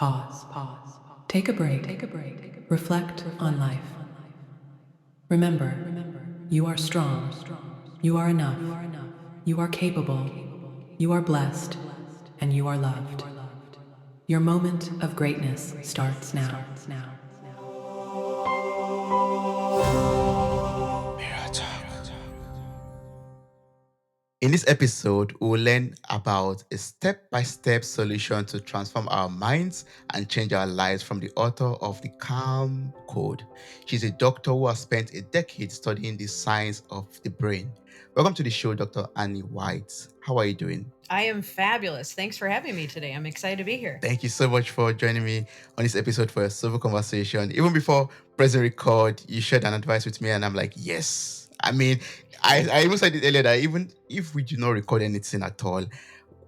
Pause. Take a break. Reflect on life. Remember, you are strong. You are enough. You are capable. You are blessed. And you are loved. Your moment of greatness starts now. In this episode, we'll learn about a step by step solution to transform our minds and change our lives from the author of The Calm Code. She's a doctor who has spent a decade studying the science of the brain. Welcome to the show, Dr. Annie White. How are you doing? I am fabulous. Thanks for having me today. I'm excited to be here. Thank you so much for joining me on this episode for a Soulful conversation. Even before pressing record, you shared an advice with me, and I'm like, yes. I mean, I even said it earlier that even if we do not record anything at all,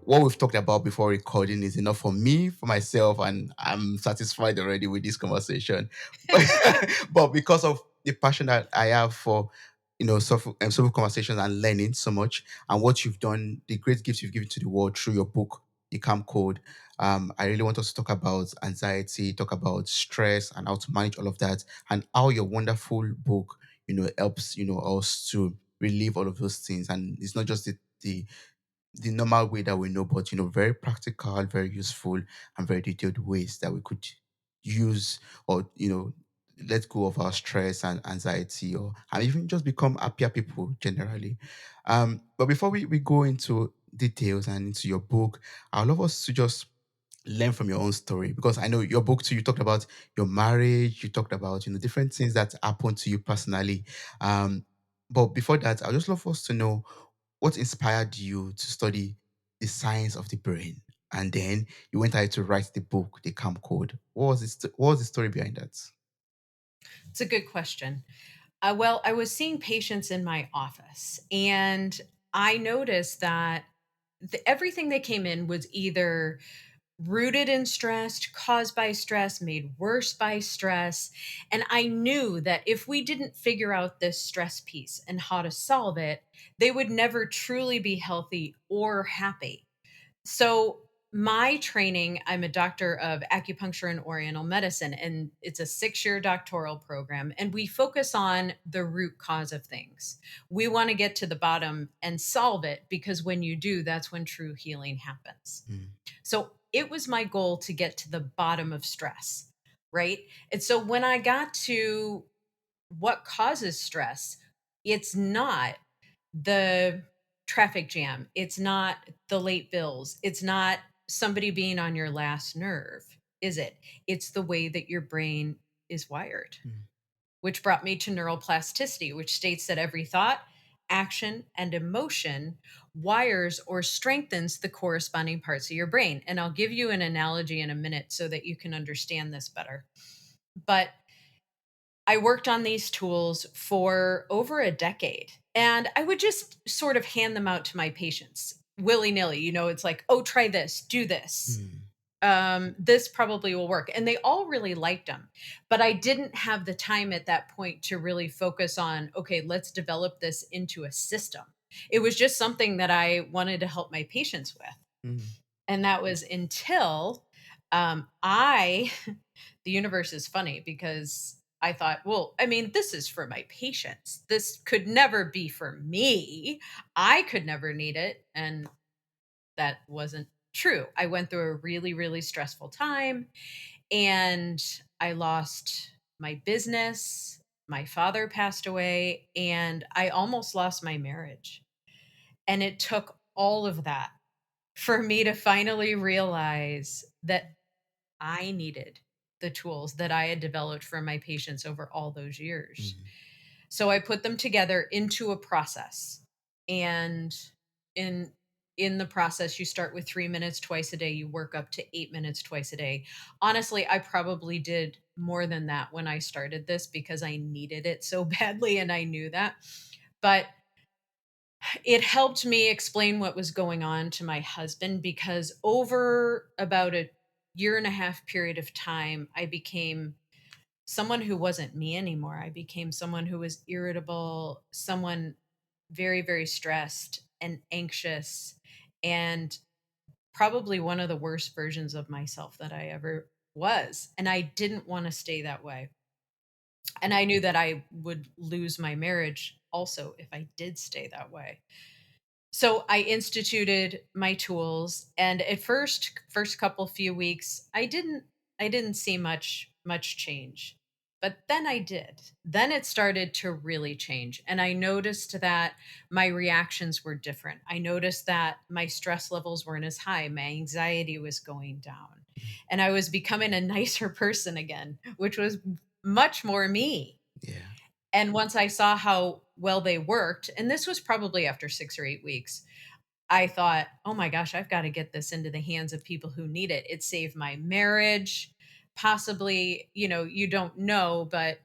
what we've talked about before recording is enough for me, for myself, and I'm satisfied already with this conversation. But because of the passion that I have for soulful conversations and learning so much, and what you've done, the great gifts you've given to the world through your book, The Calm Code. I really want us to talk about anxiety, talk about stress, and how to manage all of that, and how your wonderful book, helps us to relieve all of those things. And it's not just the normal way that we know, but very practical, very useful, and very detailed ways that we could use or let go of our stress and anxiety, or and even just become happier people generally. But before we go into details and into your book, I'd love us to just learn from your own story, because I know your book too, you talked about your marriage, you talked about different things that happened to you personally. um but before that, I'd just love us to know what inspired you to study the science of the brain, and then you went ahead to write the book, The Calm Code. What was the story behind that? It's a good question. Well, I was seeing patients in my office, and I noticed that everything that came in was either rooted in stress, caused by stress, made worse by stress. And I knew that if we didn't figure out this stress piece and how to solve it, they would never truly be healthy or happy. So, my training, I'm a doctor of acupuncture and oriental medicine, and it's a 6-year doctoral program. And we focus on the root cause of things. We want to get to the bottom and solve it, because when you do, that's when true healing happens. Mm, So, it was my goal to get to the bottom of stress, right? And so, when I got to what causes stress, it's not the traffic jam. It's not the late bills. It's not somebody being on your last nerve, is it? It's the way that your brain is wired, mm, which brought me to neuroplasticity, which states that every thought, action, and emotion wires or strengthens the corresponding parts of your brain. And I'll give you an analogy in a minute so that you can understand this better. But I worked on these tools for over a decade, and I would just sort of hand them out to my patients willy nilly. It's like, oh, try this, do this. mm, This probably will work. And they all really liked them. But I didn't have the time at that point to really focus on, okay, let's develop this into a system. It was just something that I wanted to help my patients with. mm, And that was until I the universe is funny, because I thought, well, I mean, this is for my patients. This could never be for me. I could never need it. And that wasn't true. I went through a really, really stressful time, and I lost my business. My father passed away, and I almost lost my marriage. And it took all of that for me to finally realize that I needed the tools that I had developed for my patients over all those years. mm, So I put them together into a process. And in in the process, you start with 3 minutes twice a day, you work up to 8 minutes twice a day. Honestly, I probably did more than that when I started this, because I needed it so badly and I knew that. But it helped me explain what was going on to my husband, because over about a year and a half period of time, I became someone who wasn't me anymore. I became someone who was irritable, someone very, very stressed and anxious, and probably one of the worst versions of myself that I ever was. And I didn't want to stay that way. And I knew that I would lose my marriage also if I did stay that way. So I instituted my tools, and at first couple few weeks I didn't see much change. But then I did. Then it started to really change, and I noticed that my reactions were different. I noticed that my stress levels weren't as high, my anxiety was going down, and I was becoming a nicer person again, which was much more me. Yeah. And once I saw how well they worked, and this was probably after 6 or 8 weeks, I thought, "Oh my gosh, I've got to get this into the hands of people who need it." It saved my marriage, possibly, you don't know, but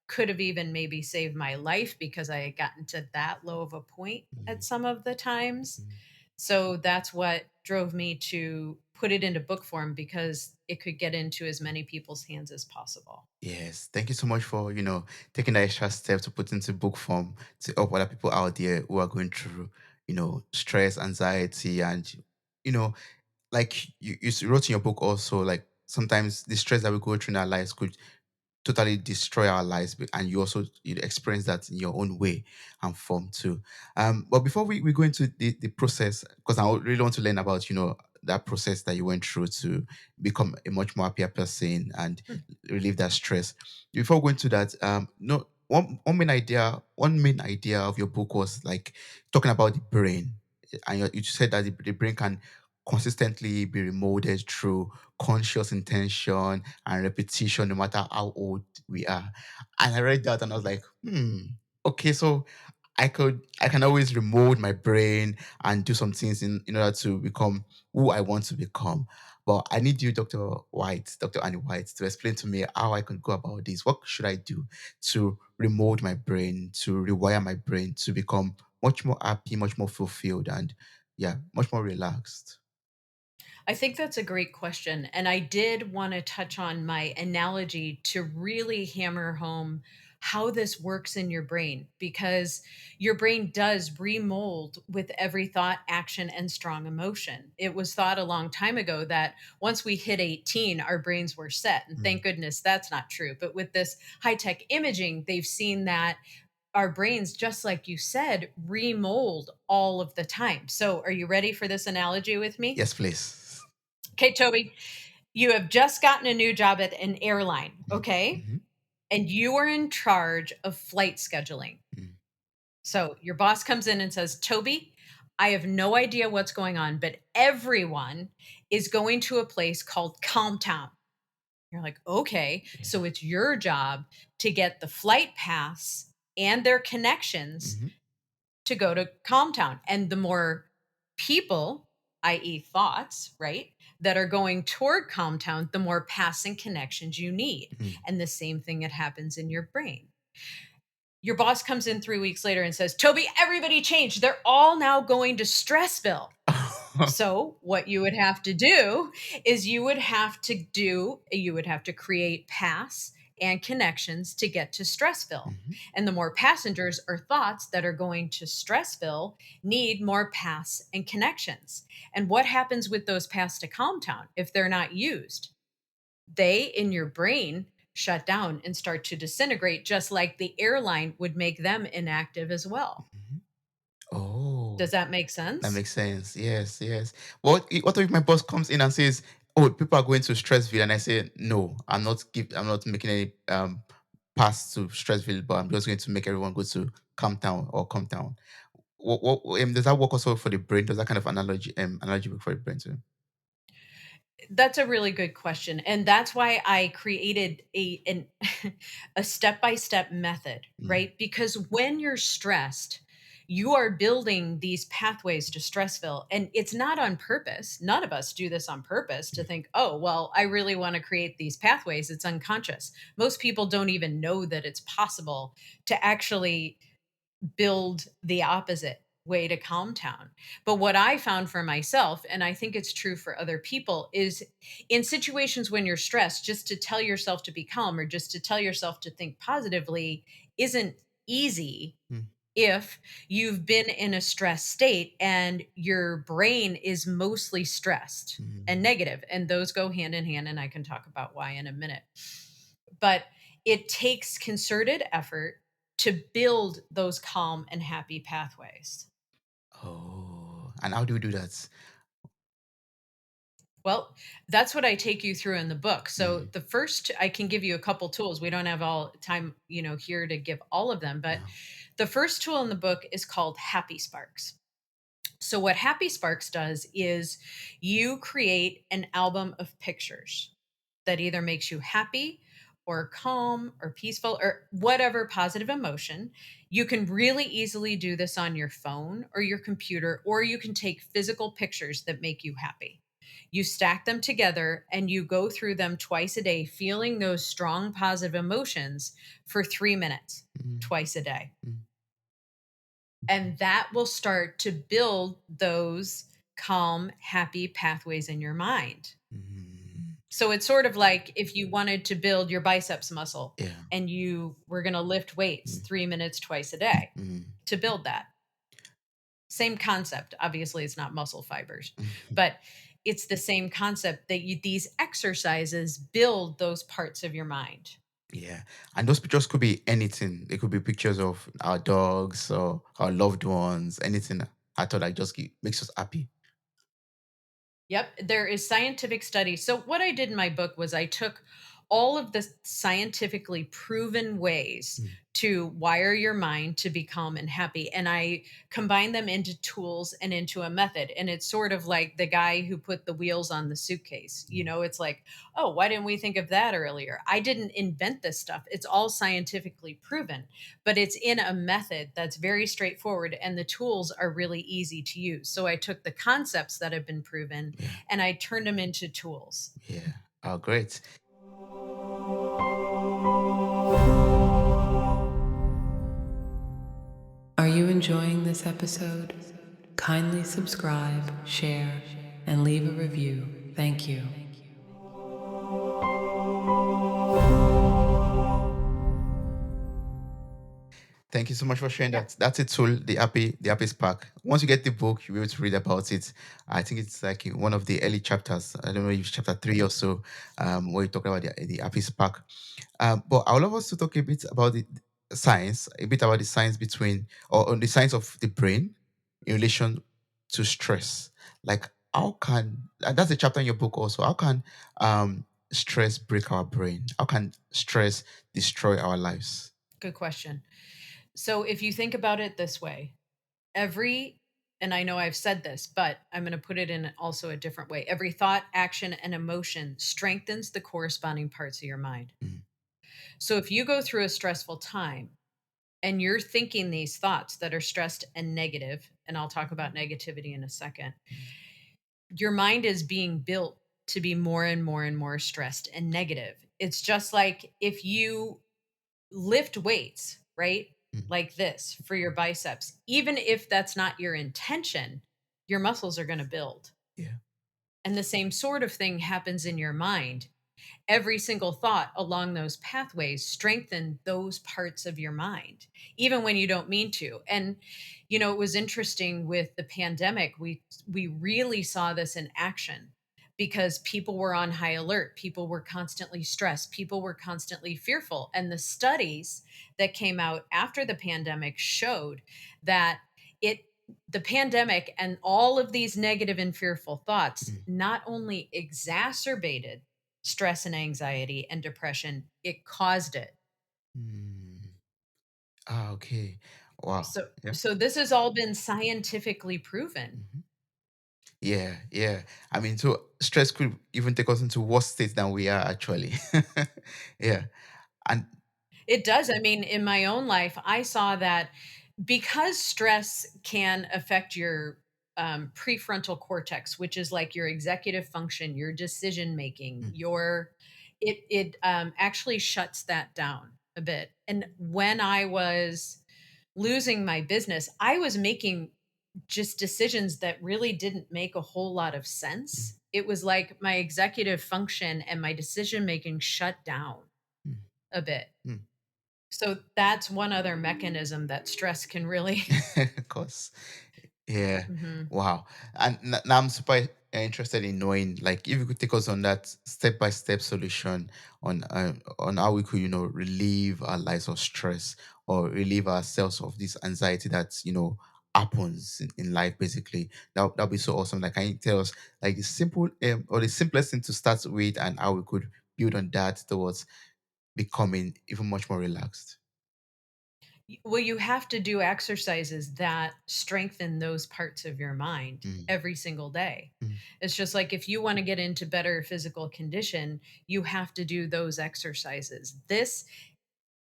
could have even maybe saved my life because I had gotten to that low of a point at Mm, some of the times. mm. So that's what drove me to put it into book form because it could get into as many people's hands as possible. Yes, thank you so much for taking that extra step to put into book form to help other people out there who are going through stress, anxiety, and you know like you wrote in your book also, like sometimes the stress that we go through in our lives could totally destroy our lives, and you also experience that in your own way and form too. But before we go into the process, because I really want to learn about that process that you went through to become a much more happier person and Hmm. relieve that stress. Before going to that, no one main idea of your book was like talking about the brain, and you said that the brain can consistently be remolded through conscious intention and repetition, no matter how old we are. And I read that and I was like, okay, so I can always remold my brain and do some things in order to become who I want to become. But I need you, Dr. Annie White, to explain to me how I can go about this. What should I do to remold my brain, to rewire my brain to become much more happy, much more fulfilled, and yeah, much more relaxed? I think that's a great question. And I did want to touch on my analogy to really hammer home how this works in your brain because your brain does remold with every thought, action, and strong emotion. It was thought a long time ago that once we hit 18, our brains were set. And Mm. thank goodness that's not true. But with this high tech imaging, they've seen that our brains, just like you said, remold all of the time. So, are you ready for this analogy with me? Yes, please. Okay, Toby, you have just gotten a new job at an airline, Mhm, okay? mhm, And you are in charge of flight scheduling. mm, So your boss comes in and says, Toby, I have no idea what's going on, but everyone is going to a place called Calm Town. You're like, okay. yeah, So it's your job to get the flight pass and their connections mhm, to go to Calm Town. And the more people, i.e., thoughts, right, that are going toward Calm Town, the more passing connections you need. mm. And the same thing that happens in your brain. Your boss comes in 3 weeks later and says, Toby, everybody changed. They're all now going to Stressville. So, what you would have to do is you would have to create paths and connections to get to Stressville. Mhm, And the more passengers or thoughts that are going to Stressville need more paths and connections. And what happens with those paths to Calm Town if they're not used? They in your brain shut down and start to disintegrate, just like the airline would make them inactive as well. mhm. Oh, Does that make that sense? makes sense. Yes, yes. What if my boss comes in and says, "Oh, people are going to Stressville," and I say, "No, I'm not making any pass to Stressville, but I'm just going to make everyone go to Calm Town or Calm Town." Does that work also for the brain? Does that kind of analogy work for the brain too? That's a really good question, and that's why I created a step-by-step method, Mm, right? Because when you're stressed, you are building these pathways to Stressville, and it's not on purpose. None of us do this on purpose to mm, think, "Oh, well, I really wanna create these pathways." It's unconscious. Most people don't even know that it's possible to actually build the opposite way to calm down. But what I found for myself, and I think it's true for other people, is in situations when you're stressed, just to tell yourself to be calm or just to tell yourself to think positively isn't easy. mm. if you've been in a stress state and your brain is mostly stressed and Mm. negative, and those go hand in hand, and I can talk about why in a minute. But it takes concerted effort to build those calm and happy pathways. Oh, and how do we do that? Well, that's what I take you through in the book. So Mm. the first, I can give you a couple tools. We don't have all time, here to give all of them, but Yeah. the first tool in the book is called Happy Sparks. So what Happy Sparks does is you create an album of pictures that either makes you happy or calm or peaceful or whatever positive emotion. You can really easily do this on your phone or your computer, or you can take physical pictures that make you happy. You stack them together and you go through them twice a day, feeling those strong positive emotions for 3 minutes Mm. twice a day. Mm. And that will start to build those calm, happy pathways in your mind. Mm. So it's sort of like if you wanted to build your biceps muscle Yeah. and you were going to lift weights Mm. 3 minutes twice a day Mm. to build that. Same concept. Obviously, it's not muscle fibers, Mhm. but it's the same concept that these exercises build those parts of your mind. Yeah. And those pictures could be anything. It could be pictures of our dogs or our loved ones, anything at all that just makes us happy. Yep, there is scientific studies. So what I did in my book was I took all of the scientifically proven ways Mm. to wire your mind to be calm and happy, and I combined them into tools and into a method. And it's sort of like the guy who put the wheels on the suitcase. Mm. It's like, "Oh, why didn't we think of that earlier?" I didn't invent this stuff. It's all scientifically proven, but it's in a method that's very straightforward and the tools are really easy to use. So I took the concepts that have been proven Yeah. and I turned them into tools. Yeah. Oh, great. Are you enjoying this episode? Kindly subscribe, share, and leave a review. Thank you. Thank you so much for sharing Yeah. that. That's a tool, the happy spark. Once you get the book, you'll be able to read about it. I think it's like in one of the early chapters. I don't know if it's chapter 3 or so, where you talk about the happy spark. But I would love us to talk a bit about the science, a bit about the science between, or on the science of the brain in relation to stress. Like, how can, and that's a chapter in your book also, how can stress break our brain? How can stress destroy our lives? Good question. So if you think about it this way, every and I know I've said this, but I'm going to put it in also a different way. Every thought, action, and emotion strengthens the corresponding parts of your mind. Mm. So if you go through a stressful time and you're thinking these thoughts that are stressed and negative, and I'll talk about negativity in a second, Mm. your mind is being built to be more and more and more stressed and negative. It's just like if you lift weights, right? Mm. Like this for your biceps, even if that's not your intention, your muscles are going to build. Yeah. And the same sort of thing happens in your mind. Every single thought along those pathways strengthen those parts of your mind, even when you don't mean to. And it was interesting with the pandemic, we really saw this in action because people were on high alert, people were constantly stressed, people were constantly fearful, and the studies that came out after the pandemic showed that it the pandemic and all of these negative and fearful thoughts Mm. not only exacerbated stress and anxiety and depression, it caused it. Mm. Ah, okay. Wow. So Yeah. so this has all been scientifically proven. Mhm. Yeah, yeah. I mean, so stress could even take us into worse states than we are actually. Yeah. And It does. I mean, in my own life, I saw that because stress can affect your prefrontal cortex, which is like your executive function, your decision making, mm, it actually shuts that down a bit. And when I was losing my business, I was making just decisions that really didn't make a whole lot of mm, sense. It was like my executive function and my decision making shut down mm, a bit. mm. So that's one other mechanism that stress can really. Of course. Yeah. Mhm. Wow. And now I'm super interested in knowing, like, if you could take us on that step by step solution on how we could, relieve our lives of stress or relieve ourselves of this anxiety that happens in life. Basically, that'll be so awesome. Like, can you tell us like the simple or the simplest thing to start with, and how we could build on that towards becoming even much more relaxed? Well, you have to do exercises that strengthen those parts of your mind Mm, every single day. mm, It's just like if you want to get into better physical condition, you have to do those exercises. This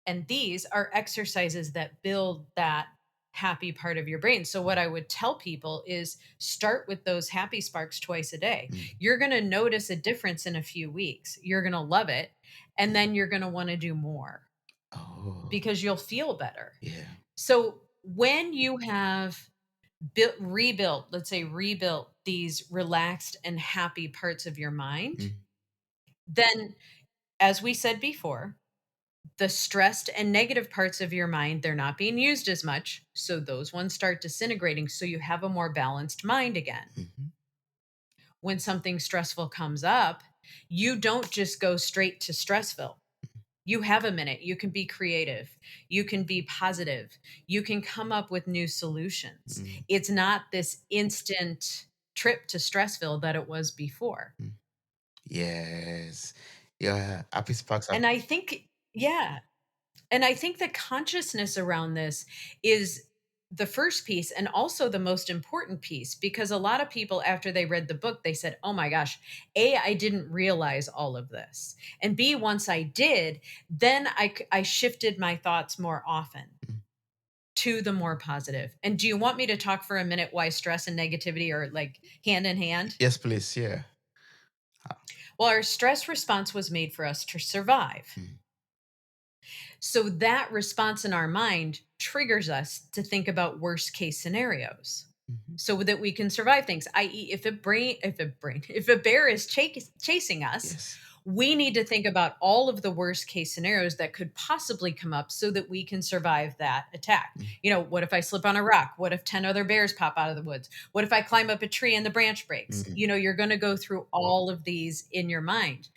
and these are exercises that build that happy part of your brain. So, what I would tell people is start with those happy sparks twice a day. mm. You're going to notice a difference in a few weeks. You're going to love it. And then you're going to want to do more Oh, because you'll feel better. yeah. So when you have rebuilt, let's say rebuilt these relaxed and happy parts of your mind, Mm, then as we said before, the stressed and negative parts of your mind, they're not being used as much. So those ones start disintegrating. So you have a more balanced mind again. mhm, When something stressful comes up, you don't just go straight to stressful. You have a minute. You can be creative. You can be positive. You can come up with new solutions. mm, It's not this instant trip to Stressville that it was before. mm. Yes. Yeah. Happy sparks are. And I think, yeah. And I think the consciousness around this is the first piece and also the most important piece because a lot of people, after they read the book, they said, oh my gosh, A, I didn't realize all of this. And B, once I did, then I shifted my thoughts more often Mm. to the more positive. And do you want me to talk for a minute why stress and negativity are like hand in hand? Yes, please. Yeah. Ah, Well, our stress response was made for us to survive. mm, So that response in our mind triggers us to think about worst case scenarios mhm. so that we can survive things. I.e., if a bear is chasing us, Yes. we need to think about all of the worst case scenarios that could possibly come up so that we can survive that attack. Mm, What if I slip on a rock? What if 10 other bears pop out of the woods? What if I climb up a tree and the branch breaks? mm, You're going to go through all of these in your mind.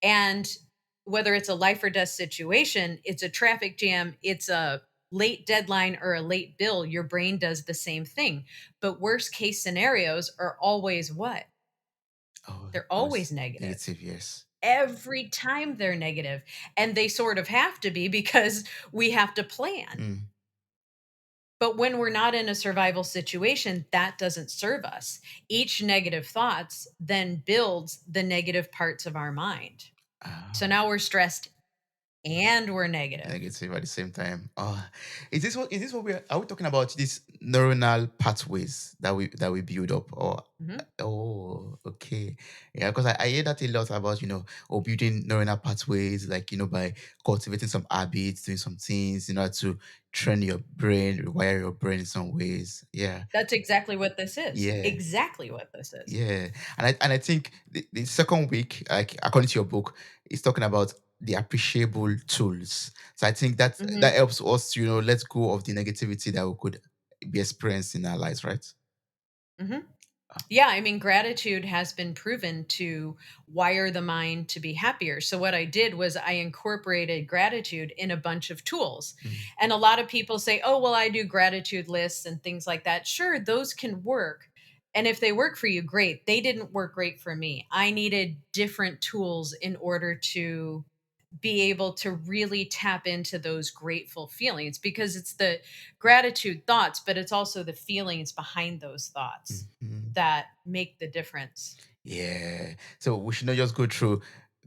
And whether it's a life or death situation, it's a traffic jam, it's a late deadline or a late bill, your brain does the same thing. But worst case scenarios are always what? oh, They're always always negative. negative. Yes. Every time they're negative. And they sort of have to be because we have to plan. Mm, But when we're not in a survival situation, that doesn't serve us. Each negative thoughts then builds the negative parts of our mind. So ah, now we're stressed and we're negative. negative at the same time. Oh, is this what are we talking about? These neuronal pathways that we build up, or Mhm. oh, okay, yeah, because I hear that a lot about or building neuronal pathways, like by cultivating some habits, doing some things in order to train your brain, rewire your brain in some ways. Yeah, That's exactly what this is. yeah. Exactly what this is. Yeah, and I think the second week, like according to your book, is talking about the appreciable tools. So I think that Mhm, helps us to let go of the negativity that we could be experienced in our lives, right? mhm. Ah, Yeah, I mean, gratitude has been proven to wire the mind to be happier. So, what I did was I incorporated gratitude in a bunch of tools. mm, And a lot of people say, oh, well, I do gratitude lists and things like that. Sure, those can work. And if they work for you, great. They didn't work great for me. I needed different tools in order to be able to really tap into those grateful feelings because it's the gratitude thoughts, but it's also the feelings behind those thoughts mhm. that make the difference. Yeah. So we should not just go through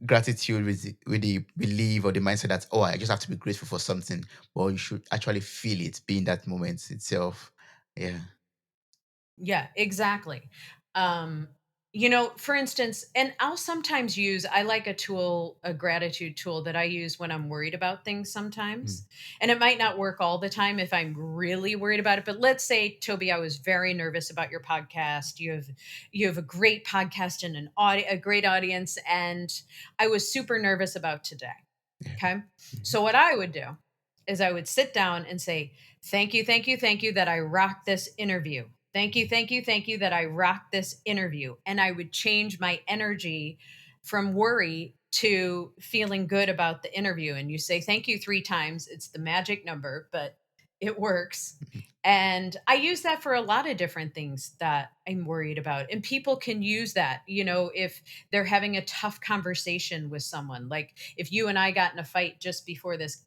gratitude with the belief or the mindset that, oh, I just have to be grateful for something. Well, you should actually feel it, be in that moment itself. Yeah. Yeah, exactly. Um, for instance, and I'll sometimes use, I like a tool, a gratitude tool that I use when I'm worried about things Mm, sometimes. And it might not work all the time if I'm really worried about it. But let's say, Toby, I was very nervous about your podcast. You have a great podcast and a great audience, and I was super nervous about today. yeah. Okay. Mhm, So what I would do is I would sit down and say, thank you, thank you, thank you that I rocked this interview. Thank you, thank you, thank you that I rocked this interview. And I would change my energy from worry to feeling good about the interview. And you say thank you 3 times. It's the magic number, but it works. And I use that for a lot of different things that I'm worried about. And people can use that, if they're having a tough conversation with someone. Like if you and I got in a fight just before this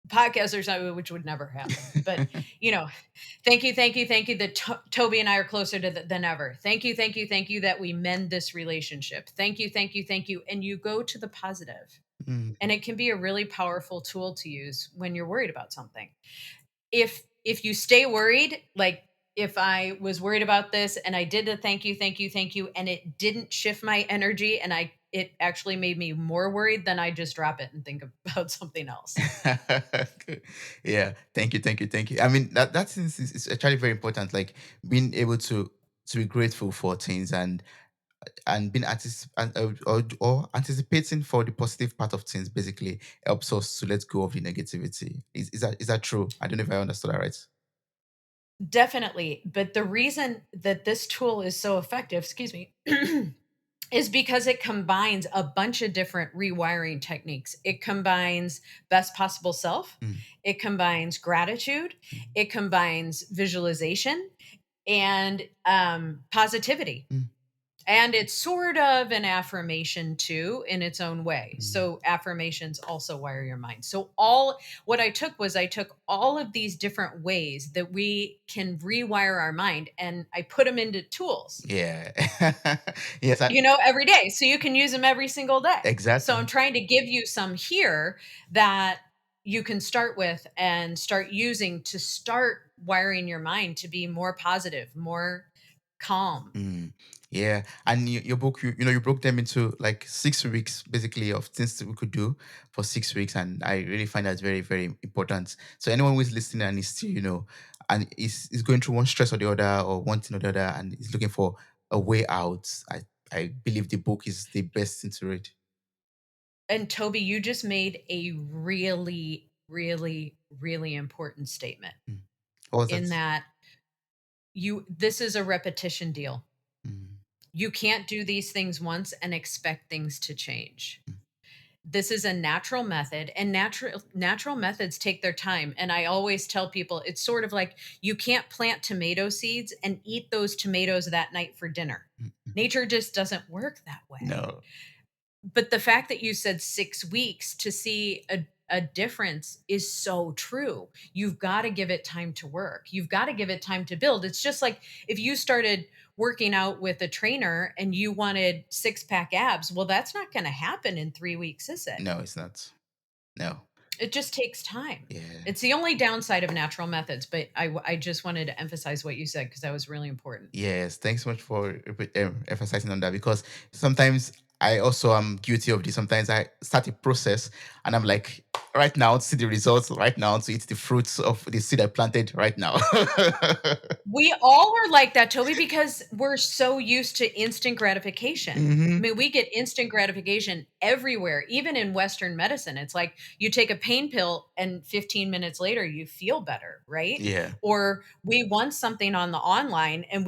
podcast or something, which would never happen. But you know, thank you, thank you, thank you that Toby and I are closer than ever. Thank you that we mend this relationship. Thank you, thank you, thank you. And you go to the positive. Mm. And it can be a really powerful tool to use when you're worried about something. If you stay worried, like if I was worried about this and I did the thank you, thank you, thank you, and it didn't shift my energy and it actually made me more worried, then I just drop it and think about something else. Yeah, thank you, thank you, thank you. I mean, that is actually very important. Like being able to be grateful for things, and being or anticipating for the positive part of things basically helps us to let go of the negativity. Is that true? I don't know if I understood that right. Definitely. But the reason that this tool is so effective, excuse me, is because it combines a bunch of different rewiring techniques. It combines best possible self, Mm, it combines gratitude, mm, it combines visualization and positivity. mm, And it's sort of an affirmation too in its own way. mm. So affirmations also wire your mind. So all what I took all of these different ways that we can rewire our mind and I put them into tools, Yeah. Yes, every day. So you can use them every single day. So I'm exactly. trying to give you some here that you can start with and start using to start wiring your mind to be more positive, more calm. Mm, yeah, and your book, you broke them into like 6 weeks, basically, of things that we could do for 6 weeks, and I really find that very, very important. So anyone who is listening and is still, and is going through one stress or the other, or one thing or the other, and is looking for a way out, I believe the book is the best thing to read. And Toby, you just made a really, really, really important statement Mm. What was that? in that this is a repetition deal. Mm, You can't do these things once and expect things to change. mm, This is a natural method and natural methods take their time. And I always tell people it's sort of like you can't plant tomato seeds and eat those tomatoes that night for dinner. mm, mm. Nature just doesn't work that way. No. But the fact that you said 6 weeks to see a difference is so true. You've got to give it time to work. You've got to give it time to build. It's just like if you started working out with a trainer and you wanted six-pack abs, well, that's not going to happen in 3 weeks, is it? No, it's not. No. It just takes time. Yeah. It's the only downside of natural methods, but I just wanted to emphasize what you said because that was really important. Yes, thanks so much for emphasizing on that, because sometimes I also am guilty of this. Sometimes I start a process and I'm like, right now to see the results, right now to eat the fruits of the seed I planted right now. We all are like that, Toby, because we're so used to instant gratification. I Hmm. mean, we get instant gratification everywhere, even in Western medicine. It's like you take a pain pill and 15 minutes later you feel better, right? Yeah. Or we want something on the online and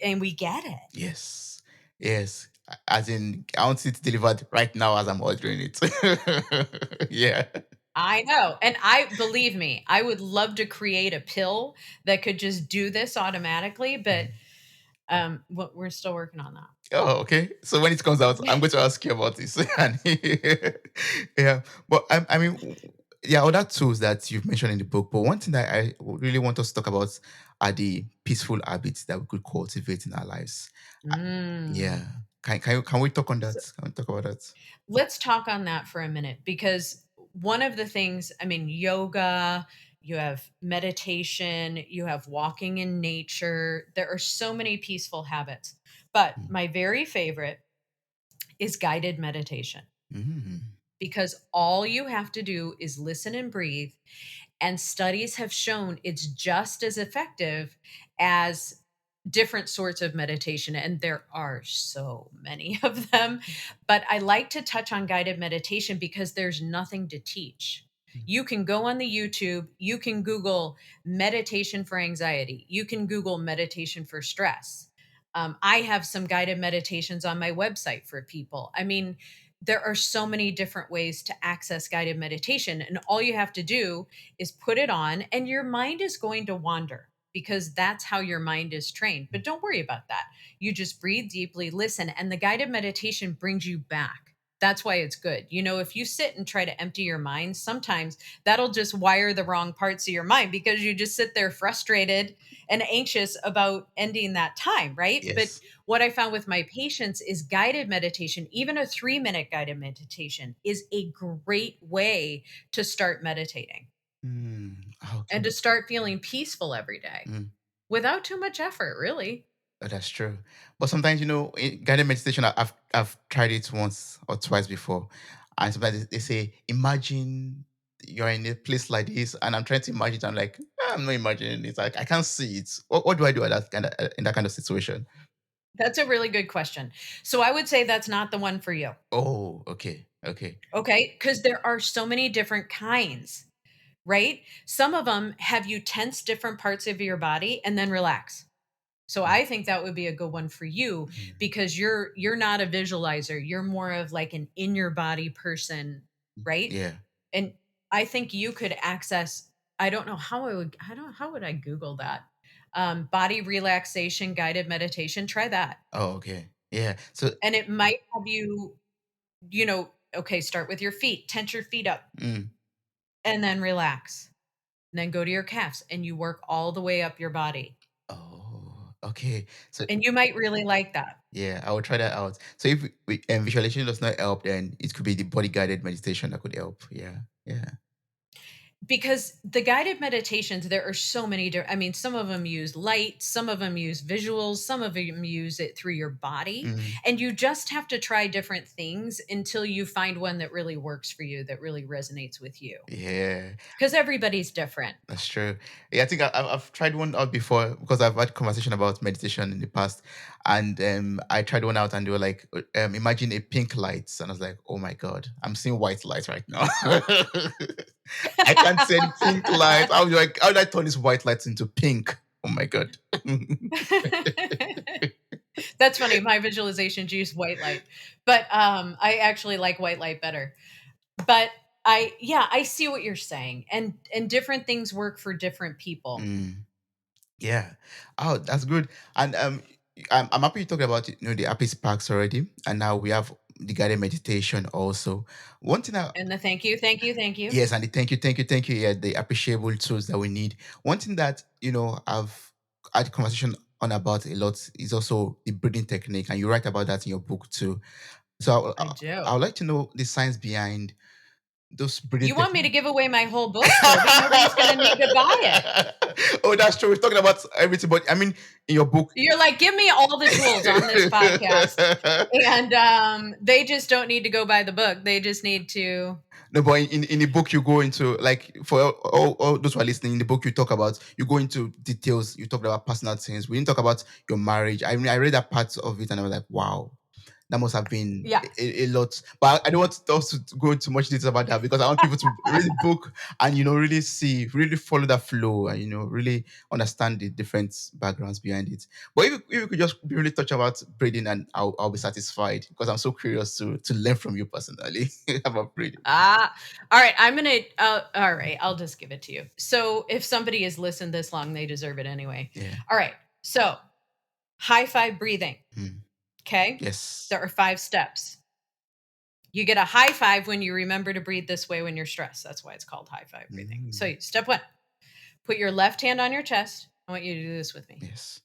and we get it. Yes. Yes. As in, I want it delivered right now as I'm ordering it. Yeah. I know. And I believe me, I would love to create a pill that could just do this automatically, but we're still working on that. Oh, okay. So when it comes out, I'm going to ask you about this. And yeah, but I mean, yeah, other tools that you've mentioned in the book. But one thing that I really want us to talk about are the peaceful habits that we could cultivate in our lives. Uh, Mm. Yeah, can we talk on that? Can we talk about that? Let's talk on that for a minute because one of the things, I mean, yoga, you have meditation, you have walking in nature. There are so many peaceful habits. But Mm. my very favorite is guided meditation Mm. because all you have to do is listen and breathe. And studies have shown it's just as effective as different sorts of meditation. And there are so many of them. But I like to touch on guided meditation because there's nothing to teach. You can go on the YouTube, you can Google meditation for anxiety, you can Google meditation for stress. I have some guided meditations on my website for people. I mean, there are so many different ways to access guided meditation, and all you have to do is put it on, and your mind is going to wander because that's how your mind is trained. But don't worry about that. You just breathe deeply, listen, and the guided meditation brings you back. That's why it's good. You know, if you sit and try to empty your mind, sometimes that'll just wire the wrong parts of your mind because you just sit there frustrated and anxious about ending that time, right? But Yes. what I found with my patients is guided meditation, even a 3-minute guided meditation, is a great way to start meditating and Okay. to start feeling peaceful every day Mm. without too much effort, really. Oh, that's true. But sometimes, in guided meditation, I've tried it once or twice before, and sometimes they say, imagine you're in a place like this, and I'm trying to imagine it. I'm like, I'm not imagining it. Like I can't see it. What do I do at that kind of in that kind of situation? That's a really good question. So I would say that's not the one for you. Oh, okay, okay. Okay. Because there are so many different kinds, right? Some of them have you tense different parts of your body and then relax. So Mm, I think that would be a good one for you mm, because you're not a visualizer. You're more of like an in your body person, mm. right? Yeah. And I think you could access, I don't know how I don't how would I Google that? Body relaxation guided meditation. Try that. Oh, okay. Yeah. So, And it might have you, okay, start with your feet, tense your feet up mm, and then relax. And then go to your calves and you work all the way up your body. oh, okay. So, And you might really like that. yeah, I will try that out. So if visualization does not help, then it could be the body guided meditation that could help. Yeah. Yeah. Because the guided meditations, there are so many I mean, some of them use light, some of them use visuals, some of them use it through your body, Mm, and you just have to try different things until you find one that really works for you, that really resonates with you. yeah. Because everybody's different. That's true. Yeah, I think I've tried one out before because I've had conversation about meditation in the past, and I tried one out, and they were like, "Imagine a pink light," and I was like, "Oh my god, I'm seeing white light right now. I can't see any pink light. How do I turn this white light into pink? Oh my god." That's funny. My visualizations use white light, but I actually like white light better. But yeah, I see what you're saying, and different things work for different people. Mm, yeah. Oh, that's good. And I'm happy you talked about the happy sparks already, and now we have the guided meditation also. One thing I And the thank you, thank you, thank you. Yes, and the thank you, thank you, thank you. Yeah, the appreciable tools that we need. One thing that I've had conversation on about a lot is also the breathing technique, and you write about that in your book too. So I do. I would like to know the science behind those breathing You want me to techniques. give away my whole book, Toby? Nobody's gonna need to buy it. Oh, that's true. We're talking about everything, but I mean, in your book. You're like, give me all the tools on this podcast, and they just don't need to go buy the book. They just need to. No, but in the book you go into, like, for all those who are listening, in the book you go into details. You talk about personal things. We didn't talk about your marriage. I mean, I read that part of it and I was like, wow, that must have been Yeah. a lot. But I don't want us to go into much detail about that because I want people to read the book and really see, really follow that flow and really understand the different backgrounds behind it. But if you could just really touch about breathing, and I'll be satisfied because I'm so curious to learn from you personally about breathing. Ah, all right. I'm gonna. All right. I'll just give it to you. So if somebody has listened this long, they deserve it anyway. Yeah. All right. So high five breathing. Mm. Okay. Yes. There are 5 steps. You get a high five when you remember to breathe this way when you're stressed. That's why it's called high five breathing. Mm. So step 1, put your left hand on your chest. I want you to do this with me. Yes.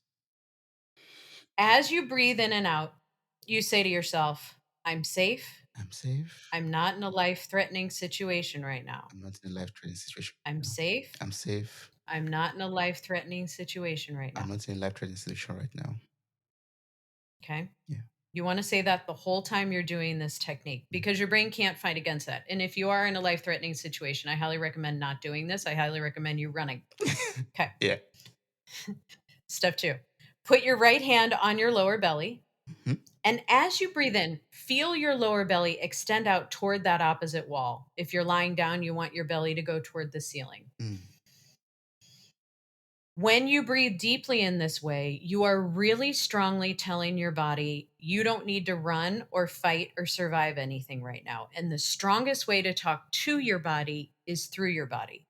As you breathe in and out, you say to yourself, I'm safe. I'm safe. I'm not in a life threatening situation right now. I'm not in a life-threatening situation I'm right now. safe. I'm safe. I'm not in a life threatening situation right I'm now. not in a life-threatening situation right now. Okay. Yeah. You want to say that the whole time you're doing this technique because your brain can't fight against that. And if you are in a life threatening situation, I highly recommend not doing this. I highly recommend you running. Okay. Yeah. Step 2, put your right hand on your lower belly. Mhm. And as you breathe in, feel your lower belly extend out toward that opposite wall. If you're lying down, you want your belly to go toward the ceiling. Mm. When you breathe deeply in this way, you are really strongly telling your body you don't need to run or fight or survive anything right now. And the strongest way to talk to your body is through your body.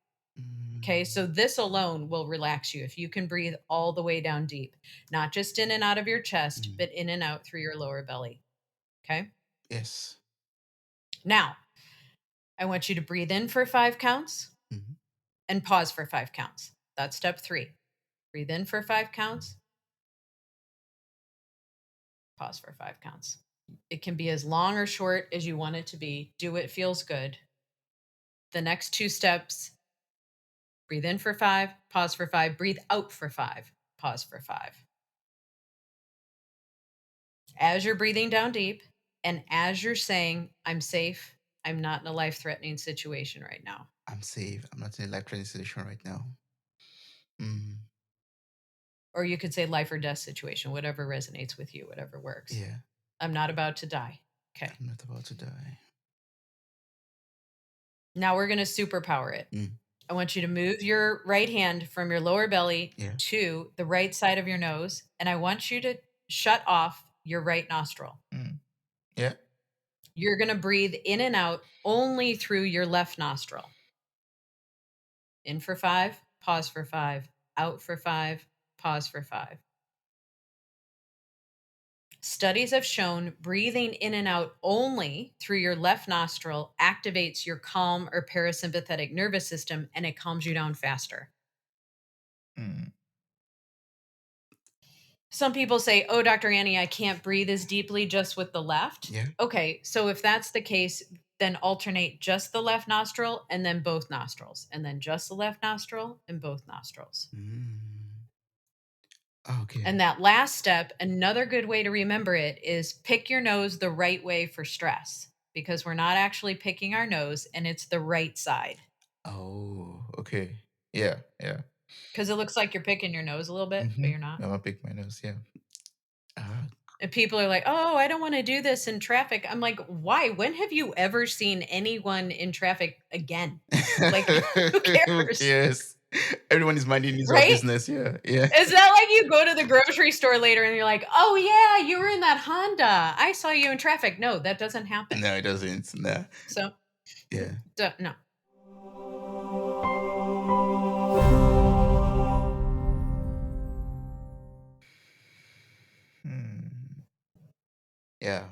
Okay, so Mm. this alone will relax you if you can breathe all the way down deep, not just in and out of your chest, Mm. but in and out through your lower belly. Okay, Yes. now I want you to breathe in for 5 counts Mhm. and pause for 5 counts. That's step 3. Breathe in for 5 counts, pause for 5 counts. It can be as long or short as you want it to be. Do what feels good. The next 2 steps: breathe in for 5, pause for 5, breathe out for 5, pause for 5. As you're breathing down deep and as you're saying, I'm safe, I'm not in a life threatening situation right now. I'm safe. I'm not in a life-threatening situation right now. Mm. Or you could say life or death situation, whatever resonates with you, whatever works. Yeah. I'm not about to die. Okay. I'm not about to die. Now we're going to superpower it. Mm. I want you to move your right hand from your lower belly Yeah. to the right side of your nose, and I want you to shut off your right nostril. Mm. Yeah. You're going to breathe in and out only through your left nostril. In for 5, pause for 5, out for 5, pause for 5. Studies have shown breathing in and out only through your left nostril activates your calm or parasympathetic nervous system and it calms you down faster. Mm. Some people say, "Oh, Dr. Annie, I can't breathe as deeply just with the left." Yeah. Okay, so if that's the case, then alternate just the left nostril and then both nostrils, and then just the left nostril and both nostrils. Mm. Okay. And that last step, another good way to remember it is pick your nose the right way for stress because we're not actually picking our nose and it's the right side. Oh, okay. Yeah. Yeah. Because it looks like you're picking your nose a little bit, but Mm-hmm. you're not. I'm gonna pick my nose. Yeah. Ah. And people are like, "Oh, I don't want to do this in traffic." I'm like, "Why? When have you ever seen anyone in traffic again? Like, who Who cares?" cares? Everyone is minding his own Right? business. Yeah. Yeah. It's not like you go to the grocery store later and you're like, "Oh yeah, you were in that Honda. I saw you in traffic." No, that doesn't happen. No, it doesn't. No. So, Yeah. no. Hmm. Yeah.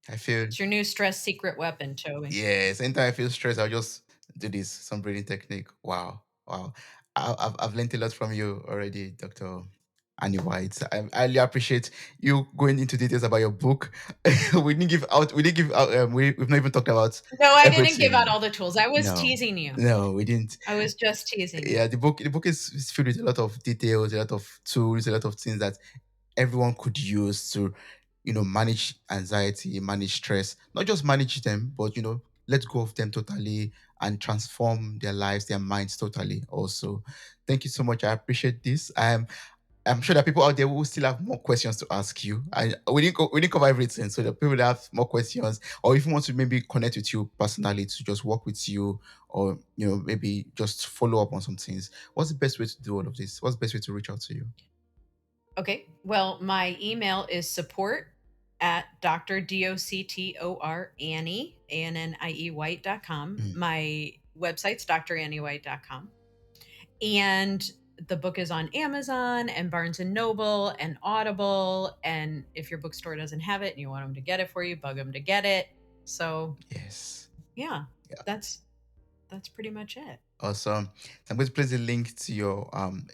I feel It's your new stress secret weapon, Toby. yes. Anytime I feel stressed, I'll just do this some breathing technique. Wow. Wow. I've learned a lot from you already, Dr. Annie White. I really appreciate you going into details about your book. We've not even talked about No, I didn't give out everything. all the tools. I was No. teasing you. No, we didn't. I was just teasing you. Yeah, the book is filled with a lot of details, a lot of tools, a lot of things that everyone could use to, manage anxiety, manage stress, not just manage them, but, let go of them totally and transform their lives, their minds totally also. Thank you so much. I appreciate this. I'm sure that people out there will still have more questions to ask you. We didn't cover everything, so the people that have more questions, or if you want to maybe connect with you personally to just work with you, or maybe just follow up on some things. What's the best way to do all of this? What's the best way to reach out to you? Okay. Well, my email is support at Annie, Annie White.com. Mm. My website's dranniewhite.com. And the book is on Amazon and Barnes and Noble and Audible. And if your bookstore doesn't have it and you want them to get it for you, bug them to get it. So Yes. yeah, Yeah. that's pretty much it. Awesome. So I'm going to place a link to your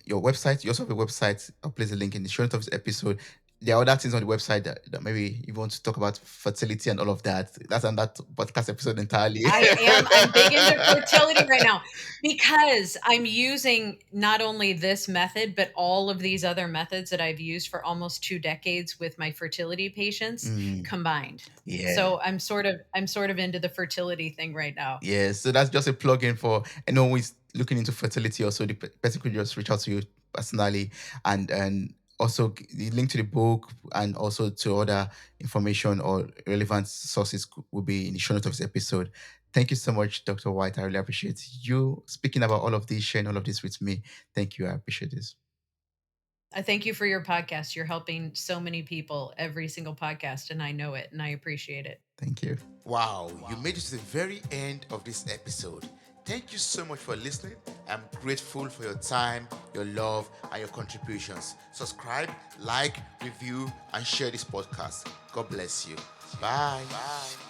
website. You also have a website. I'll place a link in the show notes of this episode. There are other things on the website that maybe you want to talk about fertility and all of that. That's on that podcast episode entirely. I'm big into fertility right now because I'm using not only this method, but all of these other methods that I've used for almost 2 decades with my fertility patients Mm, combined. yeah. So I'm sort of into the fertility thing right now. Yeah. So that's just a plug-in for anyone who is looking into fertility. Also, the person could just reach out to you personally and Also, the link to the book and also to other information or relevant sources will be in the show notes of this episode. Thank you so much, Dr. White. I really appreciate you speaking about all of this, sharing all of this with me. Thank you. I appreciate this. I thank you for your podcast. You're helping so many people every single podcast, and I know it, and I appreciate it. Thank you. Wow, you made it to the very end of this episode. Thank you so much for listening. I'm grateful for your time, your love, and your contributions. Subscribe, like, review, and share this podcast. God bless you. Bye. Bye.